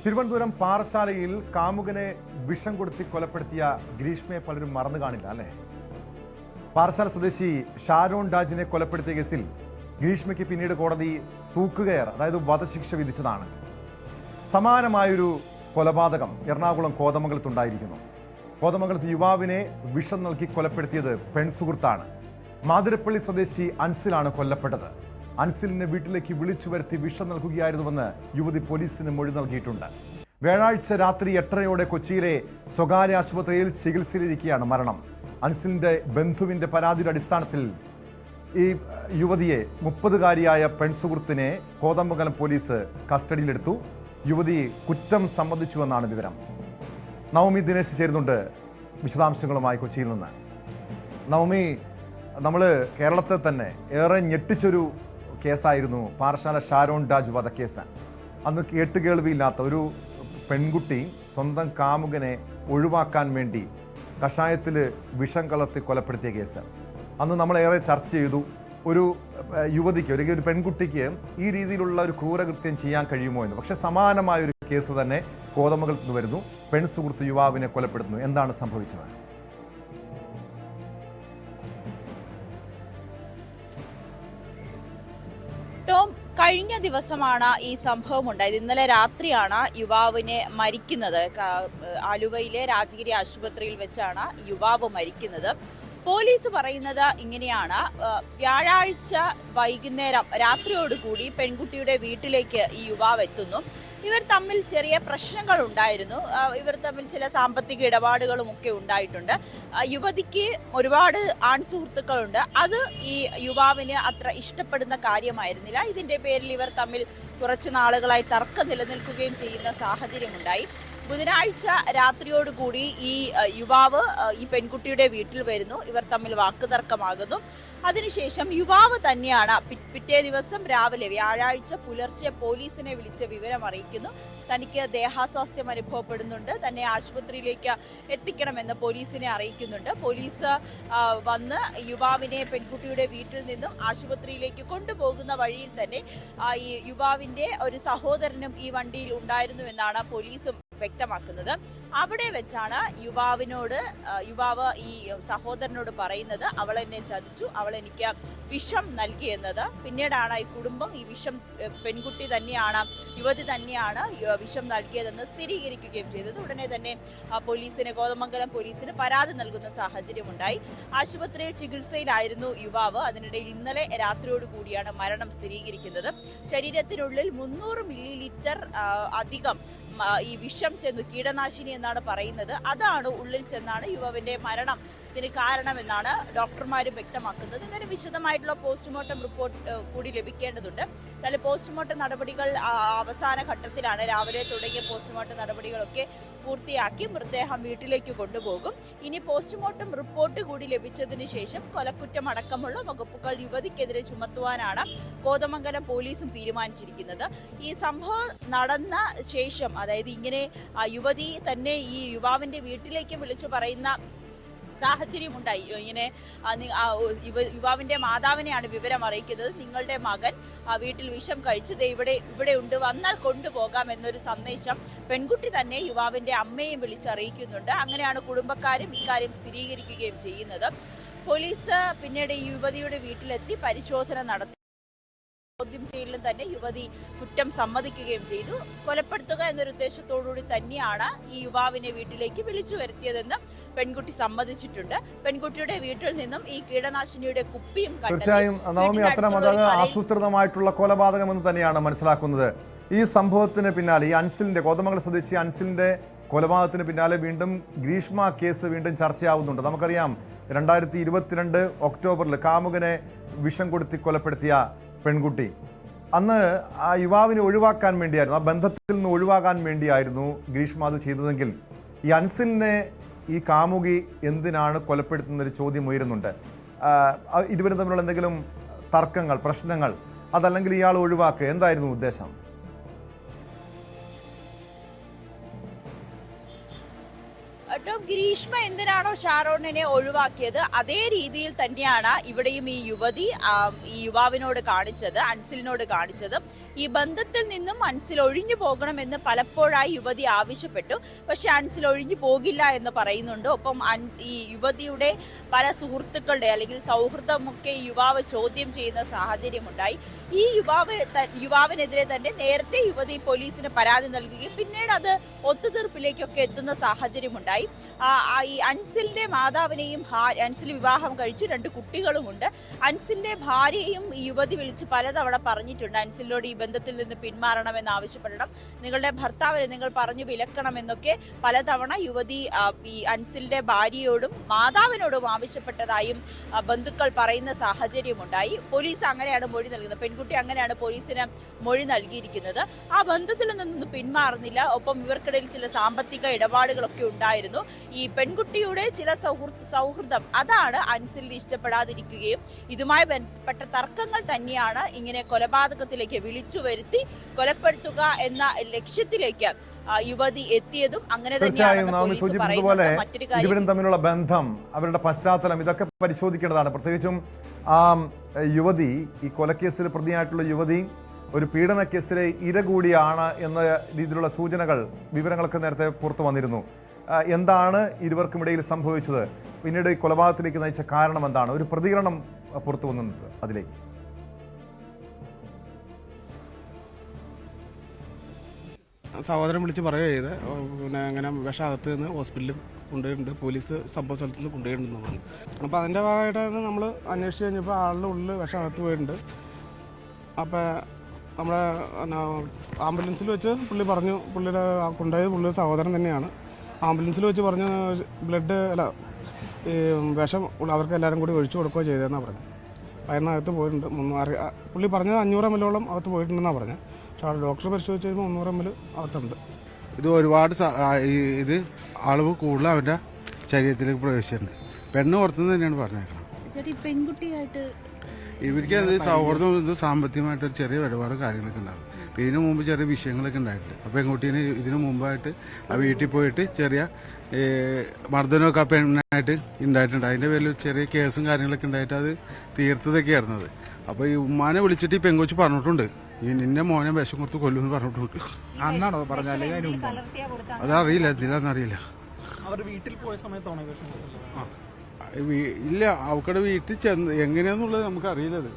തിരുവനന്തപുരം പാറശാലയിൽ കാമുകനെ വിഷം കൊടുത്തി കൊലപ്പെടുത്തിയ ഗ്രീഷ്മയെ പലരും മറന്നു കാണില്ല അല്ലേ? പാറശാല സ്വദേശി ഷാരോൺ രാജിനെ കൊലപ്പെടുത്തിയ കേസിൽ ഗ്രീഷ്മയ്ക്ക് പിന്നീട് കോടതി തൂക്കുകയർ, അതായത് വധശിക്ഷ വിധിച്ചതാണ്. സമാനമായൊരു കൊലപാതകം എറണാകുളം കോതമംഗലത്തുണ്ടായിരിക്കുന്നു. കോതമംഗലത്ത് യുവാവിനെ വിഷം നൽകി കൊലപ്പെടുത്തിയത് പെൺസുഹൃത്താണ്. മാതിരപ്പള്ളി സ്വദേശി അൻസിലാണ് കൊല്ലപ്പെട്ടത്. അൻസിലിനെ വീട്ടിലേക്ക് വിളിച്ചു വരുത്തി വിഷം നൽകുകയായിരുന്നുവെന്ന് യുവതി പോലീസിന് മൊഴി നൽകിയിട്ടുണ്ട്. വ്യാഴാഴ്ച രാത്രി 8:30 കൊച്ചിയിലെ സ്വകാര്യ ആശുപത്രിയിൽ ചികിത്സയിലിരിക്കെയാണ് മരണം. അൻസിലിന്റെ ബന്ധുവിന്റെ പരാതിയുടെ അടിസ്ഥാനത്തിൽ ഈ യുവതിയെ 30-കാരിയായ പെൺസുഹൃത്തിനെ കോതമംഗലം പോലീസ് കസ്റ്റഡിയിലെടുത്തു. യുവതി കുറ്റം സമ്മതിച്ചുവെന്നാണ് വിവരം. നവമി ദിനേശ് ചേരുന്നുണ്ട് വിശദാംശങ്ങളുമായി കൊച്ചിയിൽ നിന്ന്. നവമി, നമ്മൾ കേരളത്തെ തന്നെ ഏറെ ഞെട്ടിച്ചൊരു കേസായിരുന്നു പാറശാല ഷാരോൺ രാജ് വധക്കേസ്. അന്ന് കേട്ടുകേൾവിയില്ലാത്ത ഒരു പെൺകുട്ടി സ്വന്തം കാമുകനെ ഒഴിവാക്കാൻ വേണ്ടി കഷായത്തിൽ വിഷം കലർത്തി കൊലപ്പെടുത്തിയ കേസ്. അന്ന് നമ്മളേറെ ചർച്ച ചെയ്തു. ഒരു യുവതിക്ക്, ഒരു പെൺകുട്ടിക്ക് ഈ രീതിയിലുള്ള ഒരു ക്രൂരകൃത്യം ചെയ്യാൻ കഴിയുമോ എന്ന്. പക്ഷെ സമാനമായൊരു കേസ് തന്നെ കോതമംഗലത്ത് നിന്ന് വരുന്നു. പെൺസുഹൃത്ത് യുവാവിനെ കൊലപ്പെടുത്തുന്നു. എന്താണ് സംഭവിച്ചത്? ടോം, കഴിഞ്ഞ ദിവസമാണ് ഈ സംഭവം ഉണ്ടായത്. ഇന്നലെ രാത്രിയാണ് യുവാവിനെ മരിക്കുന്നത്. ആലുവയിലെ രാജഗിരി ആശുപത്രിയിൽ വെച്ചാണ് യുവാവ് മരിക്കുന്നത്. പോലീസ് പറയുന്നത് ഇങ്ങനെയാണ്: വ്യാഴാഴ്ച വൈകുന്നേരം രാത്രിയോടുകൂടി പെൺകുട്ടിയുടെ വീട്ടിലേക്ക് ഈ യുവാവ് എത്തുന്നു. ഇവർ തമ്മിൽ ചെറിയ പ്രശ്നങ്ങൾ ഉണ്ടായിരുന്നു. ഇവർ തമ്മിൽ ചില സാമ്പത്തിക ഇടപാടുകളും ഒക്കെ ഉണ്ടായിട്ടുണ്ട്. യുവതിക്ക് ഒരുപാട് ആൺസുഹൃത്തുക്കളുണ്ട്. അത് ഈ യുവാവിന് അത്ര ഇഷ്ടപ്പെടുന്ന കാര്യമായിരുന്നില്ല. ഇതിന്റെ പേരിൽ ഇവർ തമ്മിൽ കുറച്ച് നാളുകളായി തർക്കം നിലനിൽക്കുകയും ചെയ്യുന്ന സാഹചര്യമുണ്ടായി. ബുധനാഴ്ച രാത്രിയോടുകൂടി ഈ യുവാവ് ഈ പെൺകുട്ടിയുടെ വീട്ടിൽ വരുന്നു. ഇവർ തമ്മിൽ വാക്കുതർക്കമാകുന്നു. അതിനുശേഷം യുവാവ് തന്നെയാണ് പിറ്റേ ദിവസം രാവിലെ, വ്യാഴാഴ്ച പുലർച്ചെ പോലീസിനെ വിളിച്ച് വിവരം അറിയിക്കുന്നു. തനിക്ക് ദേഹാസ്വാസ്ഥ്യം അനുഭവപ്പെടുന്നുണ്ട്, തന്നെ ആശുപത്രിയിലേക്ക് എത്തിക്കണമെന്ന് പോലീസിനെ അറിയിക്കുന്നുണ്ട്. പോലീസ് വന്ന് യുവാവിനെ പെൺകുട്ടിയുടെ വീട്ടിൽ നിന്നും ആശുപത്രിയിലേക്ക് കൊണ്ടുപോകുന്ന വഴിയിൽ തന്നെ ഈ യുവാവിന്റെ ഒരു സഹോദരനും ഈ വണ്ടിയിൽ ഉണ്ടായിരുന്നു എന്നാണ് പോലീസും വ്യക്തമാക്കുന്നത്. അവിടെ വെച്ചാണ് യുവാവ് ഈ സഹോദരനോട് പറയുന്നത്, അവൾ എന്നെ ചതിച്ചു, അവൾ എനിക്ക് വിഷം നൽകിയെന്നത്. പിന്നീടാണ് ഈ കുടുംബം ഈ വിഷം പെൺകുട്ടി തന്നെയാണ്, യുവതി തന്നെയാണ് വിഷം നൽകിയതെന്ന് സ്ഥിരീകരിക്കുകയും ചെയ്തത്. ഉടനെ തന്നെ കോതമംഗലം പോലീസിന് പരാതി നൽകുന്ന സാഹചര്യമുണ്ടായി. ആശുപത്രിയിൽ ചികിത്സയിലായിരുന്നു യുവാവ്. അതിനിടയിൽ ഇന്നലെ രാത്രിയോടുകൂടിയാണ് മരണം സ്ഥിരീകരിക്കുന്നത്. ശരീരത്തിനുള്ളിൽ 300 മില്ലി അധികം ഈ വിഷം ചെന്നു, കീടനാശിനി എന്നാണ് പറയുന്നത്. അതാണ് ഉള്ളിൽ ചെന്നാണ് യുവാവിന്റെ മരണത്തിന് കാരണമെന്നാണ് ഡോക്ടർമാരും വ്യക്തമാക്കുന്നത്. ഇതിന് വിശദമായിട്ടുള്ള പോസ്റ്റ്മോർട്ടം റിപ്പോർട്ട് കൂടി ലഭിക്കേണ്ടതുണ്ട്. എന്നാലും പോസ്റ്റ്മോർട്ടം നടപടികൾ അവസാന ഘട്ടത്തിലാണ്. രാവിലെ തുടങ്ങിയ പോസ്റ്റ്മോർട്ടം നടപടികളൊക്കെ പൂർത്തിയാക്കി മൃതദേഹം വീട്ടിലേക്ക് കൊണ്ടുപോകും. ഇനി പോസ്റ്റ്മോർട്ടം റിപ്പോർട്ട് കൂടി ലഭിച്ചതിന് ശേഷം കൊലക്കുറ്റം അടക്കമുള്ള വകുപ്പുകൾ യുവതിക്കെതിരെ ചുമത്തുവാനാണ് കോതമംഗലം പോലീസും തീരുമാനിച്ചിരിക്കുന്നത്. ഈ സംഭവം നടന്ന ശേഷം, അതായത് ഇങ്ങനെ യുവതി തന്നെ ഈ യുവാവിന്റെ വീട്ടിലേക്ക് വിളിച്ചു പറയുന്ന സാഹചര്യമുണ്ടായി. ഇങ്ങനെ യുവാവിന്റെ മാതാവിനെയാണ് വിവരം അറിയിക്കുന്നത്. നിങ്ങളുടെ മകൻ വീട്ടിൽ വിഷം കഴിച്ചത് ഇവിടെ ഉണ്ട്, വന്നാൽ കൊണ്ടുപോകാം എന്നൊരു സന്ദേശം പെൺകുട്ടി തന്നെ യുവാവിന്റെ അമ്മയെയും വിളിച്ചറിയിക്കുന്നുണ്ട്. അങ്ങനെയാണ് കുടുംബക്കാരും ഇക്കാര്യം സ്ഥിരീകരിക്കുകയും ചെയ്യുന്നത്. പോലീസ് പിന്നീട് ഈ യുവതിയുടെ വീട്ടിലെത്തി പരിശോധന നടത്തി. ചോദ്യം ചെയ്യലിലും തന്നെ യുവതി കുറ്റം സമ്മതിക്കുകയും ചെയ്തു. കൊലപ്പെടുത്തുക എന്നൊരു ഉദ്ദേശത്തോടുകൂടി തന്നെയാണ് ഈ യുവാവിനെ വീട്ടിലേക്ക് വിളിച്ചു വരുത്തിയതെന്ന് പെൺകുട്ടി സമ്മതിച്ചിട്ടുണ്ട്. പെൺകുട്ടിയുടെ വീട്ടിൽ നിന്നും ഈ കീടനാശിനിയുടെ കുപ്പിയും തീർച്ചയായും നവമി, അത്തരം ആസൂത്രിതമായിട്ടുള്ള കൊലപാതകം എന്ന് തന്നെയാണ് മനസ്സിലാക്കുന്നത്. ഈ സംഭവത്തിന് പിന്നാലെ, ഈ കോതമംഗലം സ്വദേശി അൻസിലിന്റെ കൊലപാതകത്തിന് പിന്നാലെ വീണ്ടും ഗ്രീഷ്മ കേസ് വീണ്ടും ചർച്ചയാവുന്നുണ്ട്. നമുക്കറിയാം, 2022 ഒക്ടോബറിൽ കാമുകനെ വിഷം കൊടുത്തി കൊലപ്പെടുത്തിയ പെൺകുട്ടി, അന്ന് ആ യുവാവിനെ ഒഴിവാക്കാൻ വേണ്ടിയായിരുന്നു, ആ ബന്ധത്തിൽ നിന്ന് ഒഴിവാക്കാൻ വേണ്ടിയായിരുന്നു ഗ്രീഷ്മ അത് ചെയ്തതെങ്കിൽ ഈ അൻസിലിനെ ഈ കാമുകി എന്തിനാണ് കൊലപ്പെടുത്തുന്നൊരു ചോദ്യം ഉയരുന്നുണ്ട്. ഇരുവരും തമ്മിലുള്ള എന്തെങ്കിലും തർക്കങ്ങൾ, പ്രശ്നങ്ങൾ, അതല്ലെങ്കിൽ ഇയാൾ ഒഴിവാക്കുക, എന്തായിരുന്നു ഉദ്ദേശം? ടോം, ഗ്രീഷ്മ എന്തിനാണോ ഷാരോണിനെ ഒഴിവാക്കിയത് അതേ രീതിയിൽ തന്നെയാണ് ഇവിടെയും ഈ യുവതി ഈ യുവാവിനോട് കാണിച്ചത്, അൻസിലിനോട് കാണിച്ചത്. ഈ ബന്ധത്തിൽ നിന്നും അൻസിൽ ഒഴിഞ്ഞു പോകണമെന്ന് പലപ്പോഴായി യുവതി ആവശ്യപ്പെട്ടു. പക്ഷെ അൻസിൽ ഒഴിഞ്ഞു പോകില്ല എന്ന് പറയുന്നുണ്ട്. ഒപ്പം ഈ യുവതിയുടെ പല സുഹൃത്തുക്കളുടെ അല്ലെങ്കിൽ സൗഹൃദമൊക്കെ യുവാവ് ചോദ്യം ചെയ്യുന്ന സാഹചര്യമുണ്ടായി. ഈ യുവാവിനെതിരെ തന്നെ നേരത്തെ യുവതി പോലീസിന് പരാതി നൽകുകയും പിന്നീട് അത് ഒത്തുതീർപ്പിലേക്കൊക്കെ എത്തുന്ന സാഹചര്യമുണ്ടായി. ഈ അൻസിലിന്റെ മാതാവിനെയും അൻസിൽ വിവാഹം കഴിച്ചു, 2 കുട്ടികളുമുണ്ട്. അൻസിലിന്റെ ഭാര്യയെയും ഈ യുവതി വിളിച്ച് പലതവണ പറഞ്ഞിട്ടുണ്ട്, അൻസിലിനോട് ഈ ബന്ധത്തിൽ നിന്ന് പിന്മാറണമെന്ന് ആവശ്യപ്പെടണം, നിങ്ങളുടെ ഭർത്താവിനെ നിങ്ങൾ പറഞ്ഞു വിലക്കണമെന്നൊക്കെ പലതവണ യുവതി ഈ അൻസിലിന്റെ ഭാര്യയോടും മാതാവിനോടും ആവശ്യപ്പെട്ടതായും ബന്ധുക്കൾ പറയുന്ന സാഹചര്യമുണ്ടായി. പോലീസ് അങ്ങനെയാണ് മൊഴി നൽകുന്നത്, പെൺകുട്ടി അങ്ങനെയാണ് പോലീസിന് മൊഴി നൽകിയിരിക്കുന്നത്. ആ ബന്ധത്തിൽ നിന്നൊന്നും പിന്മാറുന്നില്ല. ഒപ്പം ഇവർക്കിടയിൽ ചില സാമ്പത്തിക ഇടപാടുകളൊക്കെ ഉണ്ടായിരുന്നു. ഈ പെൺകുട്ടിയുടെ ചില സൗഹൃദം അതാണ് അൻസിലിന് ഇഷ്ടപ്പെടാതിരിക്കുകയും ഇതുമായി ബന്ധപ്പെട്ട തർക്കങ്ങൾ തന്നെയാണ് ഇങ്ങനെ കൊലപാതകത്തിലേക്ക് വിളിച്ചു വരുത്തി കൊലപ്പെടുത്തുക എന്ന ലക്ഷ്യത്തിലേക്ക് യുവതി എത്തിയതും. അങ്ങനെ തന്നെയാണ് ഇരുവരും തമ്മിലുള്ള ബന്ധം, അവരുടെ പശ്ചാത്തലം, ഇതൊക്കെ പരിശോധിക്കേണ്ടതാണ്. പ്രത്യേകിച്ചും ആ യുവതി, ഈ കൊലക്കേസിൽ പ്രതിയായിട്ടുള്ള യുവതി ഒരു പീഡന കേസിലെ ഇര കൂടിയാണ് എന്ന രീതിയിലുള്ള സൂചനകൾ, വിവരങ്ങളൊക്കെ നേരത്തെ പുറത്തു വന്നിരുന്നു. എന്താണ് ഇരുവർക്കുമിടയിൽ സംഭവിച്ചത്, പിന്നീട് ഈ കൊലപാതകത്തിലേക്ക് നയിച്ച കാരണം എന്താണ്, ഒരു പ്രതികരണം പുറത്തു വന്നിട്ടുണ്ട് അതിലേക്ക്? സഹോദരൻ വിളിച്ച് പറയുക ചെയ്ത് പിന്നെ അങ്ങനെ വിഷകത്ത് നിന്ന് ഹോസ്പിറ്റലിൽ കൊണ്ടുപോയിട്ടുണ്ട്, പോലീസ് സംഭവ സ്ഥലത്ത് നിന്ന് കൊണ്ടുപോയിട്ടുണ്ടെന്ന് പറഞ്ഞു. അപ്പോൾ അതിൻ്റെ ഭാഗമായിട്ടാണ് നമ്മൾ അന്വേഷിച്ച് കഴിഞ്ഞപ്പോൾ ആളുടെ ഉള്ളിൽ വിഷകത്ത് പോയിട്ടുണ്ട്. അപ്പോൾ നമ്മുടെ ആംബുലൻസിൽ വെച്ച് പുള്ളി പറഞ്ഞു, പുള്ളിയുടെ കൊണ്ടുപോയത് പുള്ളിയുടെ സഹോദരൻ തന്നെയാണ്. ആംബുലൻസിൽ വെച്ച് പറഞ്ഞ് ഈ വിഷം അവർക്ക് എല്ലാവരും കൂടി ഒഴിച്ചു കൊടുക്കുകയോ ചെയ്തതെന്നാണ് പറഞ്ഞത്. വയറിനകത്ത് പോയിട്ടുണ്ട്. പുള്ളി പറഞ്ഞത് 500 ml അകത്ത് പോയിട്ടുണ്ടെന്നാണ് പറഞ്ഞത്. പക്ഷേ ഡോക്ടർ പരിശോധിച്ച് കഴിയുമ്പോൾ 300 ml അകത്തുണ്ട്. ഇത് ഒരുപാട് ഇത് അളവ് കൂടുതൽ അവൻ്റെ ശരീരത്തിലേക്ക് പ്രവേശിച്ചിട്ടുണ്ട്. പെണ്ണ് പുറത്തുനിന്ന് തന്നെയാണ് പറഞ്ഞേക്കണം. ഇവർക്ക് അത് സൗഹൃദം, ഇത് സാമ്പത്തികമായിട്ട് ചെറിയ ഇടപാട് കാര്യങ്ങളൊക്കെ ഉണ്ടാകും. ഇതിനു മുമ്പ് ചെറിയ വിഷയങ്ങളൊക്കെ ഉണ്ടായിട്ടുണ്ട്. അപ്പോൾ പെൺകുട്ടീന് ഇതിനു മുമ്പായിട്ട് ആ വീട്ടിൽ പോയിട്ട് ചെറിയ മർദ്ദനമൊക്കെ ആ പെണ്ണായിട്ട് ഉണ്ടായിട്ടുണ്ട്. അതിൻ്റെ പേരിൽ ചെറിയ കേസും കാര്യങ്ങളൊക്കെ ഉണ്ടായിട്ട് അത് തീർത്തതൊക്കെ ആയിരുന്നത്. അപ്പോൾ ഈ ഉമ്മാനെ വിളിച്ചിട്ട് ഈ പെങ്കൊച്ച് പറഞ്ഞിട്ടുണ്ട്, ഈ നിന്നെ മോനെ വിഷം കൊടുത്ത് കൊല്ലുമെന്ന് പറഞ്ഞിട്ടുണ്ട്. അന്നാണോ പറഞ്ഞാൽ? അതറിയില്ല, എന്തിനാന്നറിയില്ല. ഇല്ല, അവക്കടെ വീട്ടിൽ ചെന്ന് എങ്ങനെയാന്നുള്ളത് നമുക്ക് അറിയില്ലത്.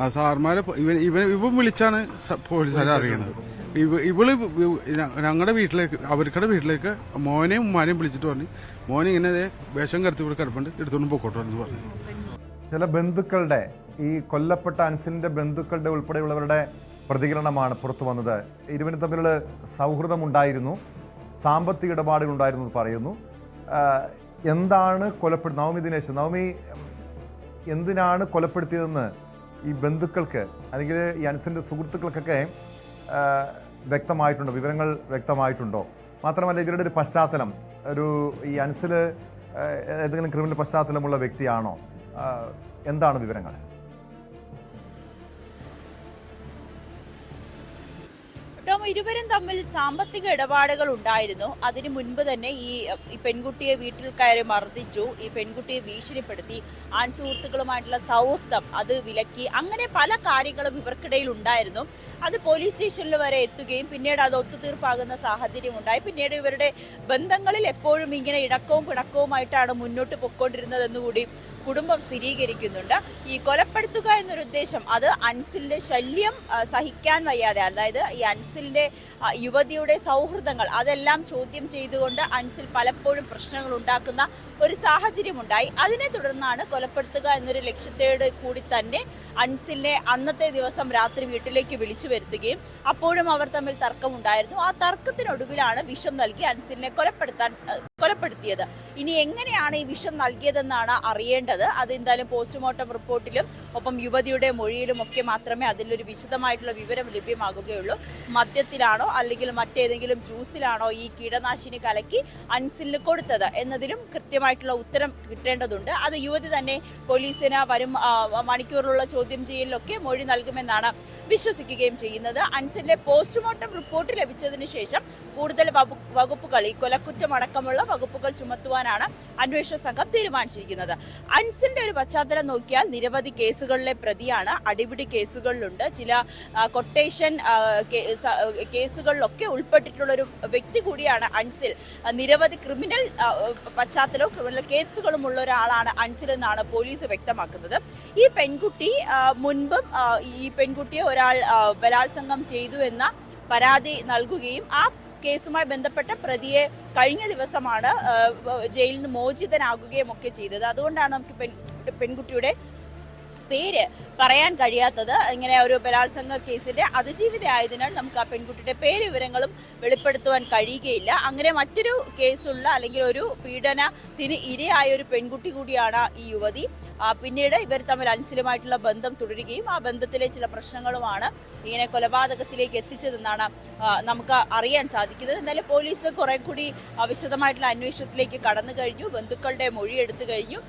ആ സാർമാരെ ഇവൻ വിളിച്ചാണ് പോലീസുകാരെ അറിയണത്. ഇവള് ഞങ്ങളുടെ വീട്ടിലേക്ക്, അവർക്കടെ വീട്ടിലേക്ക് മോനെയും ഉമ്മാനെയും വിളിച്ചിട്ട് പറഞ്ഞു, മോനെ ഇങ്ങനെ വിഷം കരുത്തി ഇവിടെ കിടപ്പുണ്ട്, എടുത്തോണ്ട് പൊക്കോട്ടോ എന്ന് പറഞ്ഞു. ചില ബന്ധുക്കളുടെ, ഈ കൊല്ലപ്പെട്ട അൻസിലിന്റെ ബന്ധുക്കളുടെ ഉൾപ്പെടെയുള്ളവരുടെ പ്രതികരണമാണ് പുറത്തു വന്നത്. ഇരുവരും തമ്മിലുള്ള സൗഹൃദമുണ്ടായിരുന്നു, സാമ്പത്തിക ഇടപാടുകൾ ഉണ്ടായിരുന്നു എന്ന് പറയുന്നു. എന്താണ് കൊലപ്പെടുത്തുന്നത്? നവമി ദിനേശ്, നവമി എന്തിനാണ് കൊലപ്പെടുത്തിയതെന്ന് ഈ ബന്ധുക്കൾക്ക് അല്ലെങ്കിൽ ഈ അൻസിലിന്റെ സുഹൃത്തുക്കൾക്കൊക്കെ വ്യക്തമായിട്ടുണ്ടോ, വിവരങ്ങൾ വ്യക്തമായിട്ടുണ്ടോ? മാത്രമല്ല ഇവരുടെ ഒരു പശ്ചാത്തലം, ഈ അൻസിൽ ഏതെങ്കിലും ക്രിമിനൽ പശ്ചാത്തലമുള്ള വ്യക്തിയാണോ, എന്താണ് വിവരങ്ങൾ? ഇരുവരും തമ്മിൽ സാമ്പത്തിക ഇടപാടുകൾ ഉണ്ടായിരുന്നു. അതിനു മുൻപ് തന്നെ ഈ പെൺകുട്ടിയെ വീട്ടിൽ കയറി മർദ്ദിച്ചു, ഈ പെൺകുട്ടിയെ ഭീഷണിപ്പെടുത്തി, ആൺസുഹൃത്തുക്കളുമായിട്ടുള്ള സൗഹൃദം അത് വിലക്കി, അങ്ങനെ പല കാര്യങ്ങളും ഇവർക്കിടയിൽ ഉണ്ടായിരുന്നു. അത് പോലീസ് സ്റ്റേഷനിൽ വരെ എത്തുകയും പിന്നീട് അത് ഒത്തുതീർപ്പാകുന്ന സാഹചര്യം ഉണ്ടായി. പിന്നീട് ഇവരുടെ ബന്ധങ്ങളിൽ എപ്പോഴും ഇങ്ങനെ ഇണക്കവും പിണക്കവുമായിട്ടാണ് മുന്നോട്ട് പൊയ്ക്കൊണ്ടിരുന്നതെന്നുകൂടി കുടുംബം സ്ഥിരീകരിക്കുന്നുണ്ട്. ഈ കൊലപ്പെടുത്തുക എന്നൊരു ഉദ്ദേശം, അത് അൻസിലിന്റെ ശല്യം സഹിക്കാൻ വയ്യാതെ, അതായത് ഈ അൻസിലിന്റെ യുവതിയുടെ സൗഹൃദങ്ങൾ അതെല്ലാം ചോദ്യം ചെയ്തുകൊണ്ട് അൻസിൽ പലപ്പോഴും പ്രശ്നങ്ങൾ ഉണ്ടാക്കുന്ന ഒരു സാഹചര്യമുണ്ടായി. അതിനെ തുടർന്നാണ് കൊലപ്പെടുത്തുക എന്നൊരു ലക്ഷ്യത്തോട് കൂടി തന്നെ അൻസിലിനെ അന്നത്തെ ദിവസം രാത്രി വീട്ടിലേക്ക് വിളിച്ചു വരുത്തുകയും അപ്പോഴും അവർ തമ്മിൽ തർക്കമുണ്ടായിരുന്നു. ആ തർക്കത്തിനൊടുവിലാണ് വിഷം നൽകി അൻസിലിനെ കൊലപ്പെടുത്താൻ കൊലപ്പെടുത്തിയത്. ഇനി എങ്ങനെയാണ് ഈ വിഷം നൽകിയതെന്നാണ് അറിയേണ്ടത്. അത് എന്തായാലും പോസ്റ്റ്മോർട്ടം റിപ്പോർട്ടിലും ഒപ്പം യുവതിയുടെ മൊഴിയിലും ഒക്കെ മാത്രമേ അതിലൊരു വിശദമായിട്ടുള്ള വിവരം ലഭ്യമാകുകയുള്ളൂ. മദ്യത്തിലാണോ അല്ലെങ്കിൽ മറ്റേതെങ്കിലും ജ്യൂസിലാണോ ഈ കീടനാശിനി കലക്കി അൻസിലിന് കൊടുത്തത് എന്നതിലും കൃത്യമായിട്ടുള്ള ഉത്തരം കിട്ടേണ്ടതുണ്ട്. അത് യുവതി തന്നെ പോലീസിന് വരും മണിക്കൂറിലുള്ള ചോദ്യം ചെയ്യലിലൊക്കെ മൊഴി നൽകുമെന്നാണ് വിശ്വസിക്കുകയും ചെയ്യുന്നത്. അൻസിലിന്റെ പോസ്റ്റ്മോർട്ടം റിപ്പോർട്ട് ലഭിച്ചതിന് ശേഷം കൂടുതൽ വകുപ്പുകൾ, ഈ കൊലക്കുറ്റമടക്കമുള്ള വകുപ്പുകൾ ചുമത്തുവാനാണ് അന്വേഷണ സംഘം തീരുമാനിച്ചിരിക്കുന്നത്. അൻസിലിന്റെ ഒരു പശ്ചാത്തലം നോക്കിയാൽ നിരവധി കേസുകളിലെ പ്രതിയാണ്. അടിപിടി കേസുകളിലുണ്ട്, ചില കൊട്ടേഷൻ കേസുകളിലൊക്കെ ഉൾപ്പെട്ടിട്ടുള്ള ഒരു വ്യക്തി കൂടിയാണ് അൻസിൽ. നിരവധി ക്രിമിനൽ പശ്ചാത്തലവും ക്രിമിനൽ കേസുകളും ഉള്ള ഒരാളാണ് അൻസിൽ എന്നാണ് പോലീസ് വ്യക്തമാക്കുന്നത്. ഈ പെൺകുട്ടി മുൻപും ഈ പെൺകുട്ടിയെ ഒരാൾ ബലാത്സംഗം ചെയ്തു എന്ന പരാതി നൽകുകയും ആ കേസുമായി ബന്ധപ്പെട്ട പ്രതിയെ കഴിഞ്ഞ ദിവസമാണ് ജയിലിൽ നിന്ന് മോചിതനാകുകയും ഒക്കെ ചെയ്തത്. അതുകൊണ്ടാണ് നമുക്ക് പെൺകുട്ടിയുടെ പേര് പറയാൻ കഴിയാത്തത്. ഇങ്ങനെ ഒരു ബലാത്സംഗ കേസിന്റെ അതിജീവിതയായതിനാൽ നമുക്ക് ആ പെൺകുട്ടിയുടെ പേര് വിവരങ്ങളും വെളിപ്പെടുത്തുവാൻ കഴിയുകയില്ല. അങ്ങനെ മറ്റൊരു കേസുള്ള അല്ലെങ്കിൽ ഒരു പീഡനത്തിന് ഇരയായ ഒരു പെൺകുട്ടി കൂടിയാണ് ഈ യുവതി. പിന്നീട് ഇവർ തമ്മിൽ അൻസിലുമായിട്ടുള്ള ബന്ധം തുടരുകയും ആ ബന്ധത്തിലെ ചില പ്രശ്നങ്ങളുമാണ് ഇങ്ങനെ കൊലപാതകത്തിലേക്ക് എത്തിച്ചതെന്നാണ് നമുക്ക് അറിയാൻ സാധിക്കുന്നത്. എന്നാലും പോലീസ് കുറെ കൂടി വിശദമായിട്ടുള്ള അന്വേഷണത്തിലേക്ക് കടന്നു കഴിഞ്ഞു. ബന്ധുക്കളുടെ മൊഴി എടുത്തു കഴിഞ്ഞു.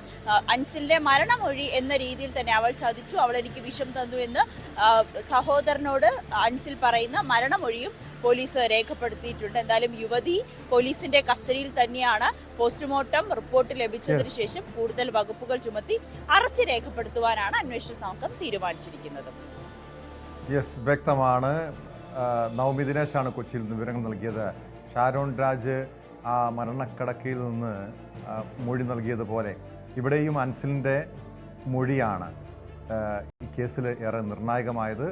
അൻസിലിന്റെ മരണമൊഴി എന്ന രീതിയിൽ തന്നെ അവൾ ചതിച്ചു, അവൾ എനിക്ക് വിഷം തന്നു എന്ന് സഹോദരനോട് അൻസിൽ പറയുന്ന മരണമൊഴിയും പോലീസ് രേഖപ്പെടുത്തിയിട്ടുണ്ട്. എന്തായാലും യുവതി പോലീസിന്റെ കസ്റ്റഡിയിൽ തന്നെയാണ്. പോസ്റ്റ്മോർട്ടം റിപ്പോർട്ട് ലഭിച്ചതിന് ശേഷം കൂടുതൽ വകുപ്പുകൾ ചുമത്തി അറസ്റ്റ് രേഖപ്പെടുത്തുവാനാണ് അന്വേഷണ സംഘം തീരുമാനിച്ചിരിക്കുന്നത്. യെസ്, വ്യക്തമാണ്. നവമി ദിനേശാണ് കൊച്ചിയിൽ നിന്ന് വിവരങ്ങൾ നൽകിയത്. ഷാരോൺ രാജ് ആ മരണക്കിടക്കയിൽ നിന്ന് മൊഴി നൽകിയതുപോലെ ഇവിടെയും അൻസിലിൻ്റെ മൊഴിയാണ് ഈ കേസിൽ ഏറെ നിർണായകമായത്.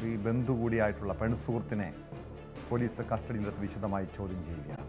ഈ ബന്ധു കൂടിയായിട്ടുള്ള പെൺസുഹൃത്തിനെ പോലീസ് കസ്റ്റഡിയിലെടുത്ത് വിശദമായി ചോദ്യം ചെയ്യുകയാണ്.